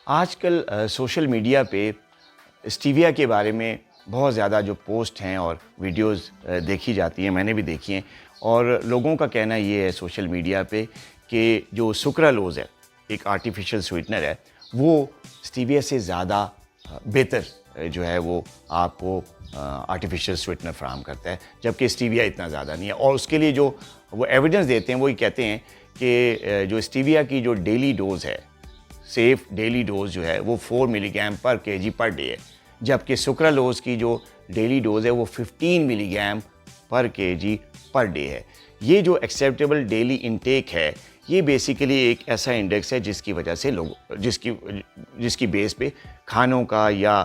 आजकल social media पे stevia के बारे में बहुत ज़्यादा जो पोस्ट हैं और वीडियोस देखी जाती हैं, मैंने भी देखी हैं। और लोगों का कहना ये है सोशल मीडिया पे कि जो सुक्रालोज़ है, एक आर्टिफिशियल स्वीटनर है, वो स्टीविया से ज़्यादा बेहतर जो है वो आपको आर्टिफिशियल स्वीटनर फराहम करता है, जबकि स्टीविया इतना ज़्यादा नहीं है। और उसके लिए जो वो एविडेंस देते हैं वो ये कहते हैं कि जो स्टीविया की जो डेली डोज़ है, सेफ डेली डोज जो है वो 4 मिलीग्राम पर केजी पर डे है, जबकि सुक्रालोज़ की जो डेली डोज है वो 15 मिलीग्राम पर केजी पर डे है। ये जो एक्सेप्टेबल डेली इनटेक है, ये बेसिकली एक ऐसा इंडेक्स है जिसकी वजह से लोग जिसकी बेस पे खानों का या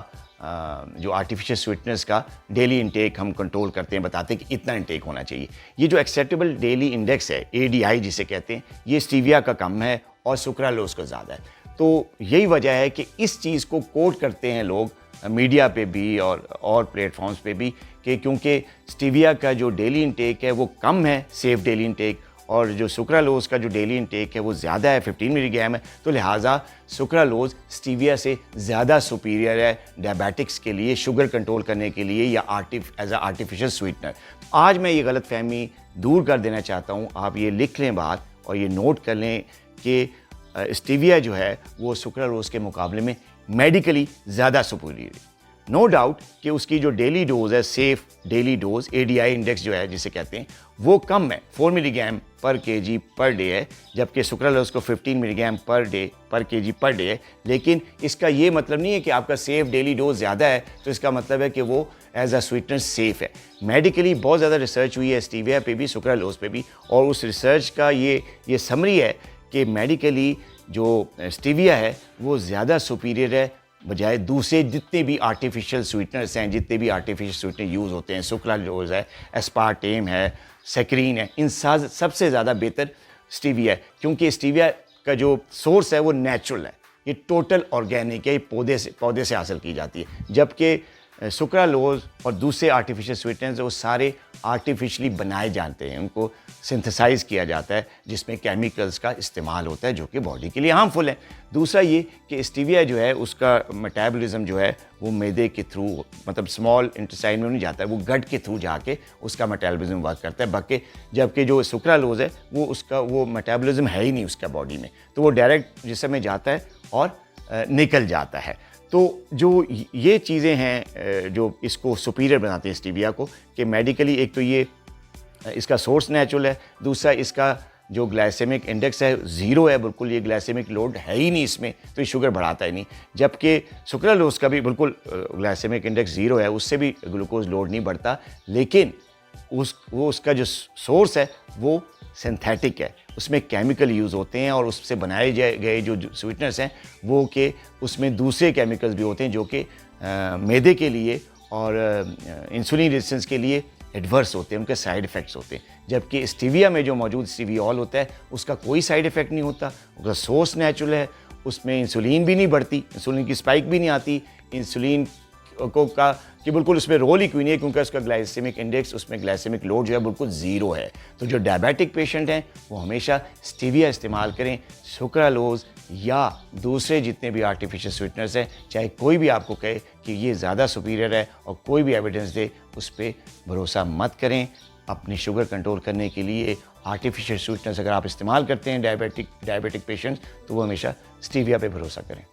जो आर्टिफिशियल स्वीटनेस का डेली इंटेक हम कंट्रोल करते हैं, बताते हैं कि इतना इंटेक होना चाहिए। ये जो एक्सेप्टेबल डेली इंडेक्स है, ADI जिसे कहते हैं, ये स्टीविया का कम है और सुक्रालोज़ का ज़्यादा है। तो यही वजह है कि इस चीज़ को कोट करते हैं लोग मीडिया पे भी और प्लेटफॉर्म्स पे भी कि क्योंकि स्टीविया का जो डेली इंटेक है वो कम है, सेफ डेली इंटेक, और जो सुक्रालोज़ का जो डेली इंटेक है वो ज़्यादा है, 15 मिलीग्राम है, तो लिहाजा सुक्रालोज़ स्टीविया से ज़्यादा सुपीरियर है डायबिटिक्स के लिए, शुगर कंट्रोल करने के लिए, या एज आर्टिफिशियल स्वीटनर। आज मैं ये गलतफहमी दूर कर देना चाहता हूँ। आप ये लिख लें बात और ये नोट कर लें कि स्टीविया जो है वो सुक्रालोज़ के मुकाबले में मेडिकली ज़्यादा सुपीरियर है। नो डाउट कि उसकी जो डेली डोज है, safe daily dose, ADI index जो है जिसे कहते हैं, वो कम है, 4 मिलीग्राम पर केजी पर डे है, जबकि सुक्रालोज़ को 15 मिलीग्राम पर केजी पर डे है। लेकिन इसका ये मतलब नहीं है कि आपका सेफ डेली डोज ज़्यादा है तो इसका मतलब है कि वो एज अ स्वीटनर सेफ़ है। मेडिकली बहुत ज़्यादा रिसर्च हुई है स्टीविया पे भी, सुक्रालोज़ पे भी, और उस रिसर्च का ये समरी है कि मेडिकली जो स्टीविया है वो ज़्यादा सुपीरियर है बजाय दूसरे जितने भी आर्टिफिशियल स्वीटनर्स हैं, जितने भी आर्टिफिशियल स्वीटनर यूज़ होते हैं, सुक्रालोज़ है, एस्पार्टेम है, सैकरीन है, इन सबसे ज़्यादा बेहतर स्टीविया है, क्योंकि स्टीविया का जो सोर्स है वो नेचुरल है, ये टोटल ऑर्गेनिक है, ये पौधे से हासिल की जाती है। जबकि सुक्रालोज़ और दूसरे आर्टिफिशियल स्वीटनर्स वो सारे आर्टिफिशियली बनाए जाते हैं, उनको सिंथेसाइज़ किया जाता है, जिसमें केमिकल्स का इस्तेमाल होता है जो कि बॉडी के लिए हार्मफुल है। दूसरा ये कि स्टीविया जो है उसका मेटाबॉलिज्म जो है वो मैदे के थ्रू, मतलब स्मॉल इंटेस्टाइन में नहीं जाता है, वो गट के थ्रू जाके उसका मेटाबॉलिज्म वर्क करता है, जबकि जो सुक्रालोज़ है वो मेटाबॉलिज्म है ही नहीं उसका बॉडी में, तो वो डायरेक्ट जिस्म में जाता है और निकल जाता है। तो जो ये चीज़ें हैं जो इसको सुपीरियर बनाती हैं स्टीविया को, कि मेडिकली एक तो ये इसका सोर्स नेचुरल है, दूसरा इसका जो ग्लाइसेमिक इंडेक्स है 0 है, बिल्कुल ये ग्लाइसेमिक लोड है ही नहीं इसमें, तो ये शुगर बढ़ाता ही नहीं। जबकि सुक्रालोज़ का भी बिल्कुल ग्लाइसेमिक इंडेक्स 0 है, उससे भी ग्लूकोज लोड नहीं बढ़ता, लेकिन उसका जो सोर्स है वो सिंथेटिक है, उसमें केमिकल यूज़ होते हैं, और उससे बनाए गए जो स्वीटनर्स हैं वो कि उसमें दूसरे केमिकल्स भी होते हैं जो कि मैदे के लिए और इंसुलिन रेजिस्टेंस के लिए एडवर्स होते हैं, उनके साइड इफ़ेक्ट्स होते हैं। जबकि स्टीविया में जो मौजूद स्टीवियोल होता है उसका कोई साइड इफ़ेक्ट नहीं होता, उसका सोर्स नेचुरल है, उसमें इंसुलिन भी नहीं बढ़ती, इंसुलिन की स्पाइक भी नहीं आती, इंसुलिन कि बिल्कुल उसमें रोल ही क्यों नहीं है, क्योंकि उसका ग्लाइसेमिक इंडेक्स, उसमें ग्लाइसेमिक लोड जो है बिल्कुल 0 है। तो जो डायबिटिक पेशेंट हैं वो हमेशा स्टीविया इस्तेमाल करें, सुक्रालोज़ या दूसरे जितने भी आर्टिफिशियल स्वीटनर्स हैं, चाहे कोई भी आपको कहे कि ये ज़्यादा सुपीरियर है और कोई भी एविडेंस दे, उस पर भरोसा मत करें। अपनी शुगर कंट्रोल करने के लिए आर्टिफिशियल स्वीटनर्स अगर आप इस्तेमाल करते हैं डायबिटिक पेशेंट्स, तो वो हमेशा स्टीविया पे भरोसा करें।